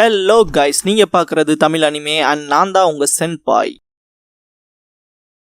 Hello guys, நீங்க பார்க்குறது Tamil anime and நான் தான் உங்க சென்பாய்.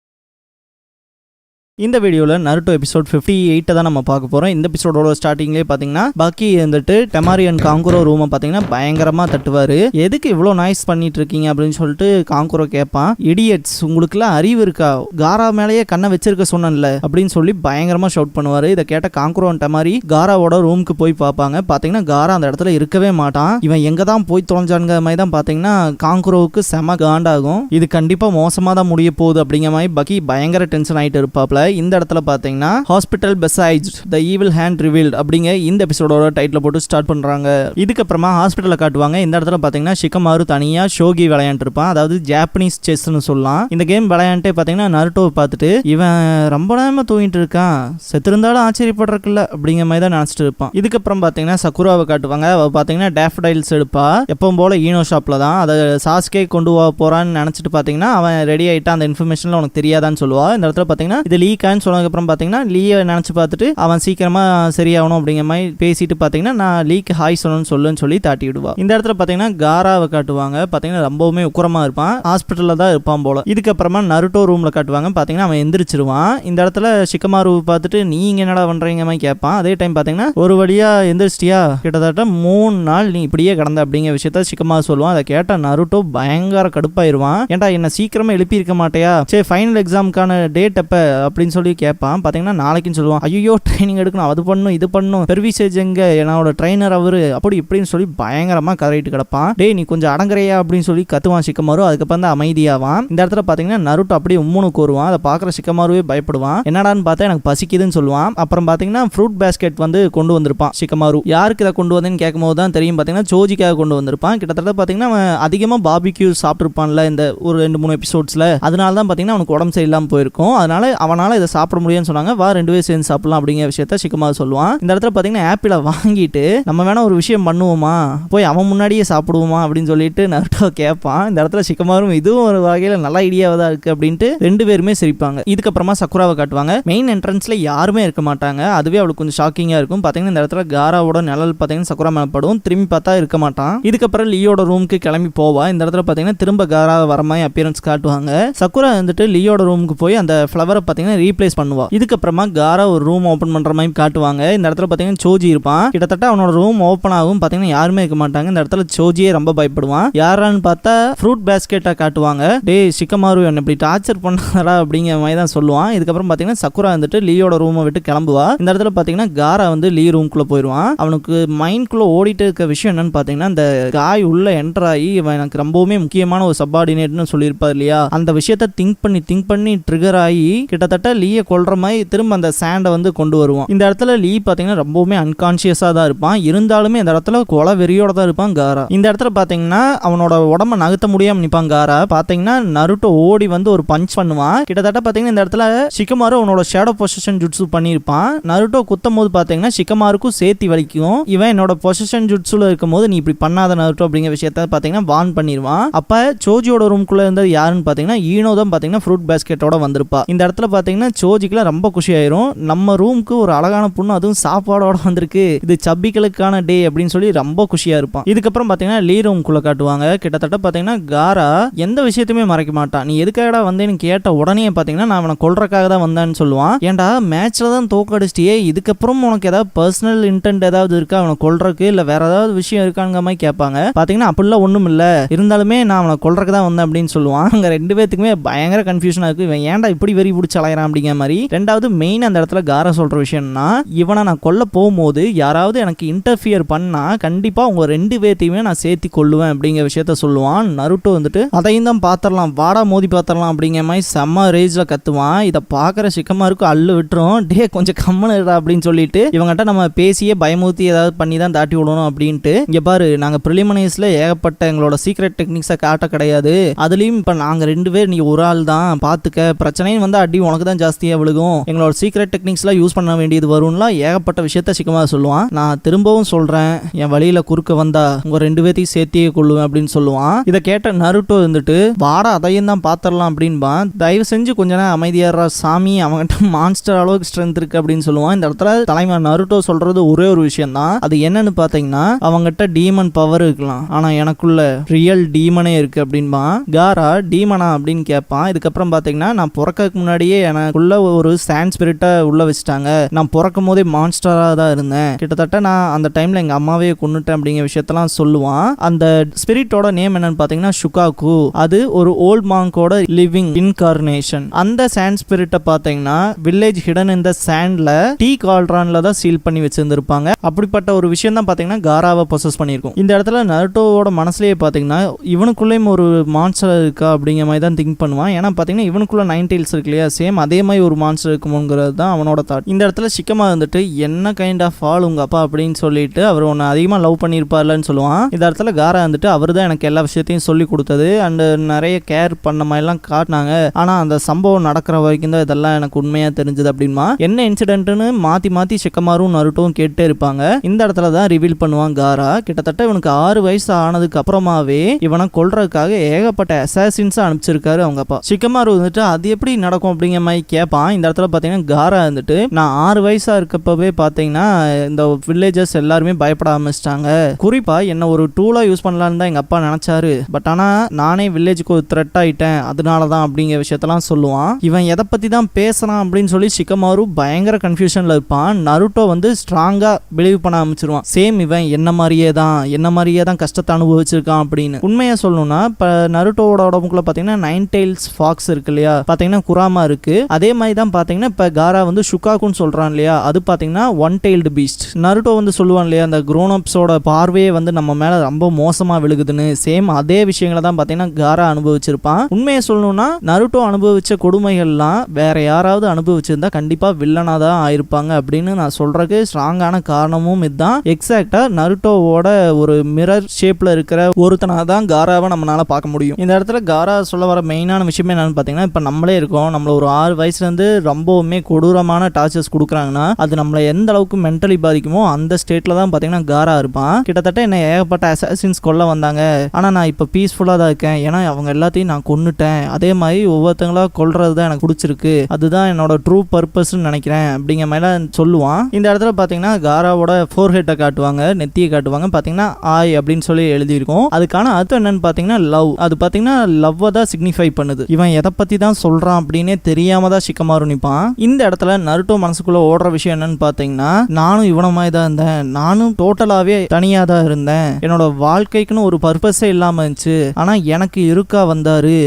இந்த வீடியோவில் நருட்டோ எபிசோட் 58 தான் நம்ம பார்க்க போகிறோம். இந்த எபிசோடோட ஸ்டார்டிங்லேயே பார்த்தீங்கன்னா பக்கி வந்துட்டு டெமாரியன் காங்குரோ ரூமை பார்த்தீங்கன்னா பயங்கரமாக தட்டுவார். எதுக்கு இவ்வளோ நாய்ஸ் பண்ணிட்டு இருக்கீங்க அப்படின்னு சொல்லிட்டு காங்குரோ கேட்பான். இடியட்ஸ், உங்களுக்குலாம் அறிவு இருக்கா? காரா மேலேயே கண்ணை வச்சிருக்க சொன்னேன்ல அப்படின்னு சொல்லி பயங்கரமாக ஷவுட் பண்ணுவார். இதை கேட்ட காங்குரோ டெமாரி காராவோட ரூமுக்கு போய் பார்ப்பாங்க. பார்த்தீங்கன்னா காரா அந்த இடத்துல இருக்கவே மாட்டான். இவன் எங்கே தான் போய் தொலைஞ்சானுங்க மாதிரி தான் பார்த்தீங்கன்னா காங்குரோவுக்கு செம காண்டாகும். இது கண்டிப்பாக மோசமாக தான் முடிய போகுது அப்படிங்கிற மாதிரி பக்கி பயங்கர டென்ஷன் ஆகிட்டு இருப்பாப்ல. இந்த இடத்துல பாத்தீங்கன்னா hospital besides the evil hand revealed அப்படிங்க இந்த எபிசோடோட டைட்டில் போட்டு ஸ்டார்ட் பண்றாங்க. இதுக்கப்புறமா ஹாஸ்பிட்டலை காட்டுவாங்க. இந்த இடத்துல பாத்தீங்கன்னா ஷிகமாரு தனியா ஷோகி விளையாண்டு இருப்பான். அதாவது ஜாப்பனீஸ் செஸ்ன்னு சொல்லலாம். இந்த கேம் விளையாண்டே பாத்தீங்கன்னா நருட்டோவை பார்த்துட்டு இவன் ரொம்ப நேரமா தூங்கிட்டு இருக்கான், செத்திருந்தாலும் ஆச்சரியப்படுறதுக்குல்ல அப்படிங்கிற மாதிரி தான் நினைச்சிட்டு இருப்பான். இதுக்கப்புறம் பாத்தீங்கன்னா சக்குராவை காட்டுவாங்க. அவ பாத்தீங்கன்னா டேஃபடைல்ஸ் எடுப்பா. எப்பவும் போல ஈனோ ஷாப்ல தான் அதை சாஸ்கே கொண்டு போறான்னு நினைச்சிட்டு பாத்தீங்கன்னா அவன் ரெடி ஆயிட்டான். அந்த இன்ஃபர்மேஷன்ல உனக்கு தெரியாதான்னு சொல்லுவா. இந்த இடத்துல பாத்தீங்கன்னா இது லீக் சொன்னதுக்கு அப்புறம் பாத்தீங்கன்னா லீயை நினைச்சு பார்த்துட்டு அவன் சீக்கிரமா சரியாகணும் அப்படிங்கிற மாதிரி பேசிட்டு பாத்தீங்கன்னா நான் லீக்கு ஹாய் சொல்லுன்னு சொல்லி தாட்டி விடுவா. இந்த இடத்துல பாத்தீங்கன்னா காராவை காட்டுவாங்க. பாத்தீங்கன்னா ரொம்பவுமே உக்கரமா இருப்பான். ஹாஸ்பிட்டல்ல தான் இருப்பான் போல. இதுக்கப்புறமா நருட்டோ ரூம்ல காட்டுவாங்க. பாத்தீங்கன்னா அவன் எந்திரிச்சிருவான். இந்த இடத்துல ஷிகமாரு பார்த்துட்டு நீங்க என்னடா பண்றீங்க மாதிரி கேட்பான். அதே டைம் பாத்தீங்கன்னா ஒரு வழியா எந்திரிச்சிட்டியா, கிட்டத்தட்ட 3 நாள் நீ இப்படியே கிடந்த அப்படிங்கிற விஷயத்த ஷிகமாரு சொல்லுவான். அதை கேட்ட நருட்டோ பயங்கர கடுப்பாயிருவான். ஏன்டா என்ன சீக்கிரமா எழுப்பி இருக்க மாட்டியா, சரி ஃபைனல் எக்ஸாமுக்கான டேட் எப்ப அப்படின்னு சொல்லி கேட்பான். பாத்தீங்கன்னா நாளைக்குன்னு சொல்லுவான். ஐயோ ட்ரைனிங் எடுக்கணும், அது பண்ணும் இது பண்ணும், பெர்விசேஜ் எங்க, என்னோட ட்ரைனர் அவரு அப்படி இப்படின்னு சொல்லி பயங்கரமா கரையிட்டு கிடப்பான். டேய் நீ கொஞ்சம் அடங்குறையா அப்படின்னு சொல்லி கத்துவான் ஷிகமாரு. அதுக்கப்புறம் தான் அமைதியாவான். இந்த இடத்துல பாத்தீங்கன்னா நருட்டோ அப்படியே உம்முனு கோருவான். அதை பாக்குற ஷிகமாருவே பயப்படுவான். என்னடான்னு பார்த்தா எனக்கு பசிக்குதுன்னு சொல்லுவான். அப்புறம் பாத்தீங்கன்னா ஃப்ரூட் பேஸ்கெட் வந்து கொண்டு வந்திருப்பான் ஷிகமாரு. யாருக்கு இதை கொண்டு வந்தேன்னு கேட்கும் போது தான் தெரியும் பாத்தீங்கன்னா சோஜிக்காக கொண்டு வந்திருப்பான். கிட்டத்தட்ட பாத்தீங்கன்னா அவன் அதிகமா பார்பிக்யூ சாப்பிட்டுருப்பான்ல இந்த ஒரு 2-3 எபிசோட்ஸ்ல. அதனால தான் பாத்தீங்கன்னா அவனுக்கு உடம்பு சரியில்லாம போயிருக்கும். அதனால அவனால இதை சாப்பிட முடியும்னு சொன்னாங்க. வா 2 பேரும் சேர்ந்து சாப்பிடலாம் அப்படிங்கிற விஷயத்த ஷிகமாரு சொல்லுவான். இந்த இடத்துல பாத்தீங்கன்னா ஆப்பிளை வாங்கிட்டு நம்ம வேணா ஒரு விஷயம் பண்ணுவோமா, போய் அவன் முன்னாடியே சாப்பிடுவோமா அப்படின்னு சொல்லிட்டு நருட்டோ கேட்பான். இந்த இடத்துல ஷிகமாரும் இதுவும் ஒரு வகையில நல்ல ஐடியாவா தான் இருக்கு அப்படின்ட்டு 2 பேருமே சிரிப்பாங்க. இதுக்கப்புறமா சக்குராவை காட்டுவாங்க. மெயின் என்ட்ரன்ஸ்ல யாருமே இருக்க மாட்டாங்க. அதுவே அவளுக்கு கொஞ்சம் ஷாக்கிங்கா இருக்கும். பாத்தீங்கன்னா இந்த இடத்துல காராவோட நிழல் பாத்தீங்கன்னா சக்குரா மேல படும். திரும்பி பார்த்தா இருக்க மாட்டான். இதுக்கப்புறம் லியோட ரூமுக்கு கிளம்பி போவா. இந்த இடத்துல பாத்தீங்கன்னா திரும்ப காரா வர மாதிரி அப்பியரன்ஸ் காட்டுவாங்க. சக்குரா வந்துட்டு லியோட ரூமுக்கு போய் அந்த ஃப்ளவரை பாத்தீங்கன்னா ரீப்ளேஸ் பண்ணுவா. இதுக்கப்புறமா காரா ஒரு ரூம் ஓபன் பண்ற மாதிரி காட்டுவாங்க. இந்த இடத்துல பாத்தீங்கன்னா சோஜி இருப்பான். கிட்டத்தட்ட அவனோட ரூம் ஓபன் ஆகும். பாத்தீங்கன்னா யாருமே இருக்க மாட்டாங்க. இந்த இடத்துல சோஜியே ரொம்ப பயப்படுவான். யாரான்னு பார்த்தா ஃப்ரூட் பேஸ்கெட்டா காட்டுவாங்க. டேய் ஷிகமாரு என்ன இப்படி டார்ச்சர் பண்ணாதடா அப்படிங்கிற மாதிரி தான் சொல்லுவான். இதுக்கப்புறம் பாத்தீங்கன்னா சக்குரா வந்துட்டு லீயோட ரூமை விட்டு கிளம்புவா. இந்த இடத்துல பாத்தீங்கன்னா காரா வந்து லீ ரூம்குள்ள போயிடுவான். அவனுக்கு மைண்ட்குள்ள ஓடிட்டு இருக்க விஷயம் என்னன்னு பாத்தீங்கன்னா இந்த காய் உள்ள என்டர் ஆகி இவன் எனக்கு ரொம்பவுமே முக்கியமான ஒரு சப்பார்டினேட்னு சொல்லியிருப்பார் இல்லையா, அந்த விஷயத்த திங்க் பண்ணி ட்ரிகர் ஆகி கிட்டத்தட்ட லீயை கொல்ற மாதிரி திரும்ப அந்த சாண்டை வந்து கொண்டு வருவான். இந்த இடத்துல லீ பாத்தீங்கன்னா ரொம்பவுமே அன்கான்சியஸா தான் இருப்பான். இருந்தாலுமே இந்த இடத்துல கொலை வெறியோட தான் இருப்பான் காரா. இந்த இடத்துல பாத்தீங்கன்னா அவனோட உடம்ப நகர்த்த முடியாம நிப்பான் காரா. பாத்தீங்கன்னா நருட்டோ ஓடி வந்து ஒரு பஞ்ச் பண்ணுவான். கிட்டத்தட்ட பாத்தீங்கன்னா இந்த இடத்துல ஷிகமாரு அவனோட ஷேடோ பொசிஷன் ஜுட்சு பண்ணிருப்பான். நருட்டோ குத்தும் போது பாத்தீங்கன்னா ஷிகமாருக்கும் சேர்த்தி வலிக்கும். இவன் என்னோட பொசிஷன் ஜுட்சுல இருக்கும் போது நீ இப்படி பண்ணாத நருட்டோ அப்படிங்கிற விஷயத்த பாத்தீங்கன்னா வார்ன் பண்ணிடுவான். அப்ப சோஜியோட ரூம்குள்ள இருந்தது யாருன்னு பாத்தீங்கன்னா ஈனோ தான் பாத்தீங்கன்னா ஃப்ரூட் பேஸ்கெட்டோட வந்திருப்பா. இந்த இடத்துல பாத்தீங்கன்னா சோஜிக்குலாம் ரொம்ப குஷி ஆயிரும். நம்ம ரூமுக்கு ஒரு அழகான பொண்ணு அதுவும் சாப்பாடோட வந்திருக்கு, இது சப்பிகளுக்கான டே அப்படின்னு சொல்லி ரொம்ப குஷியா இருப்பான். இதுக்கப்புறம் பாத்தீங்கன்னா லீ ரூம்குள்ள காட்டுவாங்க. கிட்டத்தட்ட பாத்தீங்கன்னா காரா எந்த விஷயத்தையுமே மறைக்க மாட்டான். நீ எதுக்காகடா வந்தேன்னு கேட்ட உடனே பாத்தீங்கன்னா நான் அவனை கொல்றதுக்காக தான் வந்தேன்னு சொல்லுவான். ஏன்டா மேட்ச்ல தான் தோக்கடிச்சிட்டியே, இதுக்கப்புறம் உனக்கு ஏதாவது பர்சனல் இன்டென்ட் ஏதாவது இருக்கா அவனை கொல்றதுக்கு, இல்ல வேற ஏதாவது விஷயம் இருக்காங்க மாதிரி கேட்பாங்க. பாத்தீங்கன்னா அப்படிலாம் ஒண்ணும் இல்ல, இருந்தாலுமே நான் அவனை கொல்றதுக்கு தான் வந்தேன் அப்படின்னு சொல்லுவான். அங்க 2 பேத்துக்குமே பயங்கர கன்ஃபியூஷனா இருக்கு. இவன் ஏன்டா இப்படி வெறி பிடிச்சி அலையறான் அப்படிங்கிற மாதிரி. ரெண்டாவது மெயின் அந்த இடத்துல காரா சொல்ற விஷயம்னா இவனை நான் கொல்ல போகும்போது யாராவது எனக்கு இன்டர்ஃபியர் பண்ணா கண்டிப்பா உங்க 2 பேத்தையுமே நான் சேர்த்தி கொள்ளுவேன் அப்படிங்கிற விஷயத்த சொல்லுவான். நருட்டோ வந்துட்டு அதையும் தான் பாத்திரலாம், வாடா மோதி பாத்திரலாம் அப்படிங்கிற மாதிரி செம்ம ரேஜ்ல கத்துவான். இதை பாக்குற ஷிகமாருக்கு அள்ளு விட்டுரும். டே கொஞ்சம் கம்மனுடா அப்படின்னு சொல்லிட்டு இவங்ககிட்ட நம்ம பேசியே பயமுறுத்தி ஏதாவது பண்ணி தான் தாட்டி விடணும் அப்படின்ட்டு. இங்க பாரு, நாங்க பிரிலிமினரிஸ்ல ஏகப்பட்ட எங்களோட சீக்ரெட் டெக்னிக்ஸை காட்ட கிடையாது, அதுலயும் இப்ப நாங்க 2 பேர் நீ ஒரு ஆள் தான் பாத்துக்க, பிரச்சனையும் வந்து அடி உனக்கு தான் தான் ஜாஸ்தியா விழுகும், எங்களோட சீக்ரெட் டெக்னிக்ஸ்லாம் யூஸ் பண்ண வேண்டியது வரும்லாம் ஏகப்பட்ட விஷயத்த சிக்கமாரு சொல்லுவான். நான் திரும்பவும் சொல்றேன், என் வழியில குறுக்க வந்தா உங்க 2 பேத்தையும் சேர்த்தியே கொள்ளுவேன் அப்படின்னு சொல்லுவான். இதை கேட்ட நருட்டோ இருந்துட்டு வாடா அதையும் தான் பாத்திரலாம் அப்படின்பான். தயவு செஞ்சு கொஞ்ச நேரம் அமைதியாடுறா சாமி, அவங்ககிட்ட மான்ஸ்டர் அளவுக்கு ஸ்ட்ரென்த் இருக்கு அப்படின்னு சொல்லுவான். இந்த இடத்துல தலைமை நருட்டோ சொல்றது ஒரே ஒரு விஷயம் தான். அது என்னன்னு பாத்தீங்கன்னா, அவங்ககிட்ட டீமன் பவர் இருக்கலாம், ஆனா எனக்குள்ள ரியல் டீமனே இருக்கு அப்படின்பான். காரா டீமனா அப்படின்னு கேட்பான். இதுக்கப்புறம் பாத்தீங்கன்னா, நான் பிறக்கிறதுக்கு முன்னாடியே எனக்குள்ள ஒரு சாண்ட் ஸ்பிரிட்டை உள்ள வச்சுட்டாங்க, நான் பிறக்கும் போதே மான்ஸ்டரா தான் இருந்தேன், கிட்டத்தட்ட நான் அந்த டைம்ல எங்க அம்மாவே கொன்னுட்டேன் அப்படிங்கிற விஷயத்தெல்லாம் சொல்லுவான். அந்த ஸ்பிரிட்டோட நேம் என்னன்னு பாத்தீங்கன்னா ஷுகாகு. அது ஒரு ஓல்ட் மாங்கோட லிவிங் இன்கார்னேஷன். அந்த சாண்ட் ஸ்பிரிட்டை பாத்தீங்கன்னா வில்லேஜ் ஹிடன் இந்த சாண்ட்ல டீ கால்ட்ரான்ல தான் சீல் பண்ணி வச்சிருந்திருப்பாங்க. அப்படிப்பட்ட ஒரு விஷயம் தான் பாத்தீங்கன்னா காராவை பொசஸ் பண்ணிருக்கும். இந்த இடத்துல நருட்டோவோட மனசுலயே பாத்தீங்கன்னா இவனுக்குள்ளேயும் ஒரு மான்ஸ்டர் இருக்கா அப்படிங்கிற மாதிரி தான் திங்க் பண்ணுவான். ஏன்னா பாத்தீங்கன்னா இவனுக்குள்ள 9 tails இருக்கு இல்லையா, சேம் அதே மாதிரி ஒரு மான்ஸ்டர் இருக்குமோங்கிறது தான் அவனோட தாட். இந்த இடத்துல சிக்கமா இருந்துட்டு என்ன கைண்ட் ஆஃப் ஆள் உங்க அப்பா அப்படின்னு சொல்லிட்டு அவர் உன்னை அதிகமா லவ் பண்ணியிருப்பார்லன்னு சொல்லுவான். இந்த இடத்துல காரா வந்துட்டு அவர் தான் எனக்கு எல்லா விஷயத்தையும் சொல்லி கொடுத்தது அண்ட் நிறைய கேர் பண்ண மாதிரிலாம் காட்டினாங்க, ஆனா அந்த சம்பவம் நடக்கிற வரைக்கும் தான் இதெல்லாம் எனக்கு உண்மையா தெரிஞ்சது அப்படின்மா. என்ன இன்சிடென்ட்னு மாத்தி மாத்தி சிக்கமாரும் நருட்டோவும் கேட்டே இருப்பாங்க. இந்த இடத்துல தான் ரிவீல் பண்ணுவான் காரா. கிட்டத்தட்ட இவனுக்கு 6 வயசு ஆனதுக்கு அப்புறமாவே இவனை கொல்றதுக்காக ஏகப்பட்ட அசாசின்ஸ் அனுப்பிச்சிருக்காரு அவங்க அப்பா. சிக்கமாரு வந்துட்டு அது எப்படி நடக்கும் அப்படிங்கிற மாதிரி கேட்பான். இந்த இடத்துல பாத்தீங்கன்னா காரா வந்துட்டு நான் 6 வயசா இருக்கப்பவே பாத்தீங்கன்னா இந்த வில்லேஜர்ஸ் எல்லாருமே பயப்பட ஆரம்பிச்சிட்டாங்க, குறிப்பா என்ன ஒரு டூலா யூஸ் பண்ணலான்னு தான் எங்க அப்பா நினைச்சாரு, பட் ஆனா நானே வில்லேஜுக்கு ஒரு த்ரெட் ஆயிட்டேன் அதனாலதான் அப்படிங்கிற விஷயத்தெல்லாம் சொல்லுவான். இவன் எதை பத்தி தான் பேசுறான் அப்படின்னு சொல்லி சிக்கமாரு பயங்கர கன்ஃபியூஷன்ல இருப்பான். நருட்டோ வந்து ஸ்ட்ராங்கா பிலீவ் பண்ண ஆரம்பிச்சிருவான், சேம் இவன் என்ன மாதிரியே தான் கஷ்டத்தை அனுபவிச்சிருக்கான் அப்படின்னு. உண்மையா சொல்லணும்னா இப்ப நருட்டோவோட உடம்புக்குள்ள பாத்தீங்கன்னா 9 tails ஃபாக்ஸ் இருக்கு இல்லையா, பாத்தீங்கன்னா குராமா இருக்கு. அதே மாதிரி தான் பாத்தீங்கன்னா இப்ப காரா வந்து ஷுகாகுன்னு சொல்றான் இல்லையா, அது பாத்தீங்கன்னா 1-tailed beast. நருட்டோ வந்து சொல்லுவான் இல்லையா, அந்த grown upsோட பார்வையே வந்து நம்ம மேல ரொம்ப மோசமா விழுகுதுன்னு, சேம் அதே விஷயங்களை தான் பாத்தீங்கன்னா காரா அனுபவிச்சிருப்பான். உண்மையை சொல்லணும்னா நருட்டோ அனுபவிச்ச கொடுமைகள்லாம் வேற யாராவது அனுபவிச்சிருந்தா கண்டிப்பா வில்லனா தான் ஆயிருப்பாங்க அப்படின்னு நான் சொல்றதுக்கு ஸ்ட்ராங்கான காரணமும் இதுதான். எக்ஸாக்டா நருட்டோவோட ஒரு மிரர் ஷேப்ல இருக்கிற ஒருத்தனா தான் காராவை நம்மளால பார்க்க முடியும். இந்த இடத்துல காரா சொல்ல வர மெயினான விஷயமே என்னன்னு பாத்தீங்கன்னா, இப்ப நம்மளே இருக்கோம், நம்மள ஒரு 6 வயசுல இருந்து ரொம்பவுமே கொடூரமான டார்ச்சர்ஸ் கொடுக்குறாங்கன்னா அது நம்மள எந்த அளவுக்கு மென்டலி பாதிக்குமோ அந்த ஸ்டேட்ல தான் பாத்தீங்கன்னா காரா இருப்பான். கிட்டத்தட்ட என்ன ஏகப்பட்ட அசாசின்ஸ் கொல்ல வந்தாங்க, ஆனா நான் இப்ப பீஸ்ஃபுல்லா தான் இருக்கேன், ஏன்னா அவங்க எல்லாத்தையும் நான் கொன்னுட்டேன், அதே மாதிரி ஒவ்வொருத்தங்களா கொல்றது தான் எனக்கு பிடிச்சிருக்கு, அதுதான் என்னோட ட்ரூ பர்பஸ் நினைக்கிறேன் அப்படிங்கிற மாதிரி சொல்லுவான். இந்த இடத்துல பாத்தீங்கன்னா காராவோட ஃபோர்ஹெட்டை காட்டுவாங்க, நெத்தியை காட்டுவாங்க, பாத்தீங்கன்னா ஆய் அப்படின்னு சொல்லி எழுதியிருக்கும். அதுக்கான அர்த்தம் என்னன்னு பாத்தீங்கன்னா லவ். அது பாத்தீங்கன்னா லவ்வை தான் சிக்னிஃபை பண்ணுது. இவன் எதை பத்தி தான் சொல்றான் அப்படின்னே தெரியாம தான் சிக்கமாரு நிப்பான். இந்த இடத்துல நருட்டோ மனசுக்குள்ள ஓடுற விஷயம் என்னன்னு பாத்தீங்கன்னா, நானும் இவன மாதிரி தான் இருந்தேன், நானும் டோட்டலாவே தனியா தான் இருந்தேன், என்னோட வாழ்க்கைக்குன்னு ஒரு பர்பஸே இல்லாம இருந்துச்சு, ஆனா எனக்கு இருக்கா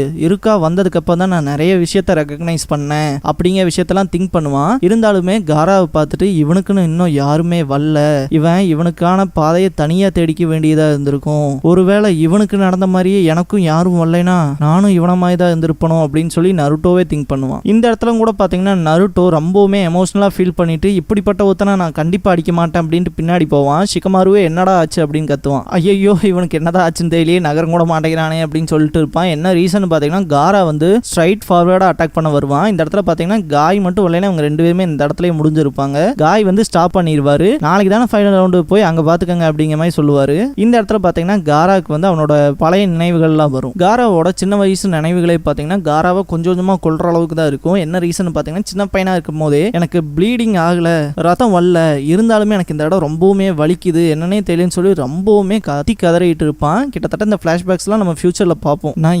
வந்ததுக்கு அப்புறம் தான் நான் நிறைய விஷயத்த ரெகக்னைஸ் பண்ணேன் அப்படிங்கிற விஷயத்தெல்லாம் திங்க் பண்ணுவான். இருந்தாலுமே காராவை பார்த்துட்டு இவனுக்குன்னு இன்னும் யாருமே வரல, இவனுக்கான பாதையை தனியா தேடிக்க வேண்டியதா இருந்திருக்கும், ஒருவேளை இவனுக்கு நடந்த மாதிரியே எனக்கும் யாரும் வரலைனா நானும் இவன மாதிரி தான் இருந்திருப்பனும் அப்படின்னு சொல்லி நருட்டோவே திங்க் பண்ணுவான். இந்த இடத்துல கூட பாத்தீங்கன்னா நருட்டோ ரொம்பவுமே எமோஷனலா ஃபீல் பண்ணிட்டு இப்படிப்பட்ட ஒருத்தனை நான் கண்டிப்பா அடிக்க மாட்டேன் அப்படின்ட்டு பின்னாடி போவான். சிக்கமாருவே என்னடா ஆச்சு அப்படின்னு கத்துவான். ஐயோ இவனுக்கு என்னதான் ஆச்சுன்னு தெரியலையே, நகரம் கூட மாட்டேங்கிறானே அப்படின்னு சொல்லிட்டு இருப்பான். என்ன ரீசன் பாத்தீங்கன்னா காரா வந்து ஸ்ட்ரைட் ஃபார்வர்டா அட்டாக் பண்ண வருவான். இந்த இடத்துல பாத்தீங்கன்னா காய் மட்டும் வரலைன்னா அவங்க 2 பேருமே இந்த இடத்துல முடிஞ்சிருப்பாங்க. காய் வந்து ஸ்டாப் பண்ணிடுவாரு, நாளைக்கு தானே ஃபைனல் ரவுண்டு போய் அங்க பாத்துக்கங்க அப்படிங்கிற மாதிரி சொல்லுவாரு. இந்த இடத்துல பாத்தீங்கன்னா காராக்கு வந்து அவனோட பழைய நினைவுகள்லாம் வரும். காராவோட சின்ன வயசு நினைவுகளை பாத்தீங்கன்னா காராவை கொஞ்சம் கொஞ்சமா கொல்ற அளவுக்கு தான் இருக்கும். என்ன ரீசன் பாத்தீங்கன்னா, சின்ன பையனா இருக்கும் போதே எனக்கு ப்ளீடிங் ஆகல, ரத்தம் வரல, இருந்தாலுமே எனக்கு இந்த இடம் ரொம்பவுமே வலிக்குது, என்னன்னே தெரியும்னு சொல்லி ரொம்பவுமே கதறிட்டு இருப்பான். கிட்டத்தட்ட இந்த பிளாஷ்பேக்ஸ்லாம் நம்ம ஃபியூச்சர்ல பார்ப்போம். நான்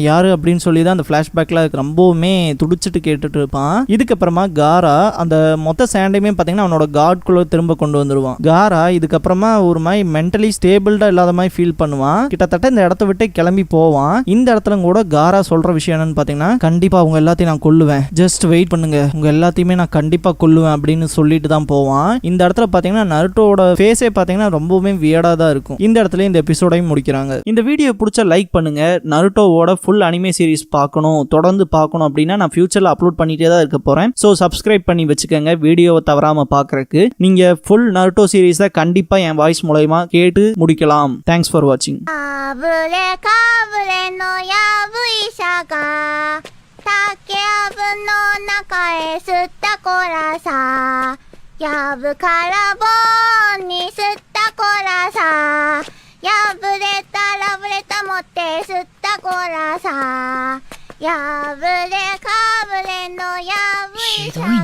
யாரு அப்படின்னு சொல்லி தான் அந்த பிளாஷ்பேக்ல ரொம்பவுமே துடிச்சிட்டு கேட்டுட்டு இருப்பான். இதுக்கப்புறமா காரா அந்த மொத்த சாண்டையுமே பாத்தீங்கன்னா அவனோட காட்குள்ள திரும்ப கொண்டு வந்துருவான். காரா இதுக்கப்புறமா ஒரு மாதிரி மென்டலி ஸ்டேபிள்டா இல்லாத மாதிரி ஃபீல் பண்ணுவான். கிட்டத்தட்ட இந்த இடத்த விட்டு கிளம்பி போவான். இந்த இடத்துல கூட காரா சொல்ற விஷயம் என்னன்னு பாத்தீங்கன்னா, கண்டிப்பா உங்க எல்லாத்தையும் நான் கொல்லுவேன், ஜஸ்ட் வெயிட் பண்ணுங்க, உங்க எல்லாத்தையுமே நான் கண்டிப்பா கொல்லுவேன் அப்படின்னு சொல்லிட்டு தான் போவான். இந்த இடத்துல பாத்தீங்கன்னா நருட்டோட ஃபேஸே பாத்தீங்கன்னா ரொம்பவுமே வியர்டா தான் இருக்கும். இந்த இடத்துல இந்த எபிசோடையும் முடிக்கிறாங்க. இந்த வீடியோ பிடிச்சா லைக் பண்ணுங்க. நருட்டோவோட ஃபுல் அனிமே சீரிஸ் பார்க்கணும், தொடர்ந்து பார்க்கணும் அப்படின்னா நான் ஃபியூச்சர்ல அப்லோட் பண்ணிட்டே தான் இருக்க போறேன். சோ சப்ஸ்கிரைப் பண்ணி வச்சுக்கோங்க வீடியோவை தவறாம பார்க்கறதுக்கு. நீங்க ஃபுல் நருட்டோ சீரிஸை கண்டிப்பா என் வாய்ஸ் மூலமா கேட்டு முடிக்கலாம். தேங்க்ஸ் ஃபார் வாட்சிங். 竹やぶの中へ吸ったコラさやぶから棒に吸ったコラさ破れたラブレタ持って吸ったコラさ破れかぶれのやぶいさ